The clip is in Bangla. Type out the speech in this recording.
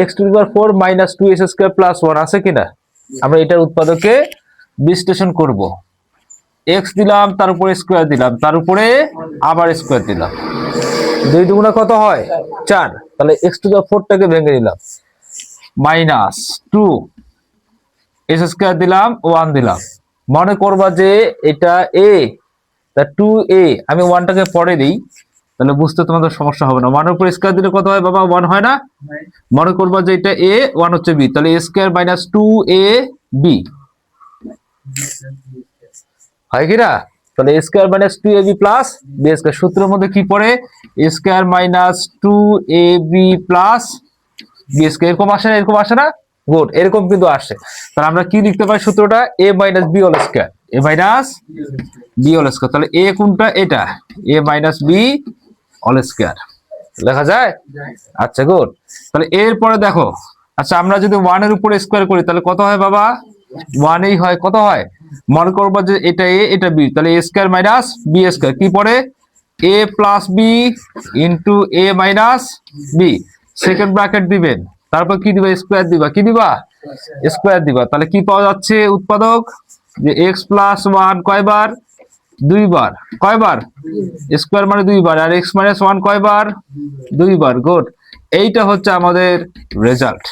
x⁴ মাইনাস 2s² প্লাস 1 আছে কিনা? আমরা এটার উৎপাদকে বিশ্লেষণ করব। x দিলাম, তার উপরে স্কোয়ার দিলাম, তার উপরে আবার স্কোয়ার দিলাম, 2 দুগুণা কত হয়? 4। তাহলে x⁴ টাকে ভেঙে নিলাম, মাইনাস 2s² দিলাম, 1 দিলাম। মনে করবা যে এটা a, তা 2a, আমি 1 টাকে পরে দিই, তাহলে বুঝতে তোমাদের সমস্যা হবে না। 1 এর উপর স্কয়ার দিলে কত হয় বাবা? 1 হয় না? মনে করবা যে এটা a, 1 হচ্ছে b, তাহলে a স্কয়ার মাইনাস 2ab হয় কি না? তাহলে a square minus 2ab plus b square. সূত্রের মধ্যে কি পড়ে? a square minus 2ab plus b square. এরকম আসে না? এরকম আসে না? গুড, এরকম কিন্তু আসে। তাহলে আমরা কি লিখতে পারি সূত্রটা? a minus b whole square, a minus b whole স্কয়ার। তাহলে a কোনটা? এটা a মাইনাস b হোল স্কয়ার লেখা যায়। আচ্ছা গুড। তাহলে এরপরে দেখো, আচ্ছা আমরা যদি 1 এর উপরে স্কয়ার করি তাহলে কত হয় বাবা? 1 এই হয়। কত হয়? মনে করবো যে এটা a, এটা b, তাহলে a square minus b square কি পড়ে? a plus b into a minus b, second bracket দিবেন, তারপর কি দিবা? স্কয়ার দিবা। কি দিবা? স্কয়ার দিবা। তাহলে কি পাওয়া যাচ্ছে উৎপাদক? যে x প্লাস 1 কয়বার? 2 বার। কয়বার? স্কয়ার মানে 2 বার, আর x মাইনাস 1 কয়বার? 2 বার। গুড, এইটা হচ্ছে আমাদের রেজাল্ট।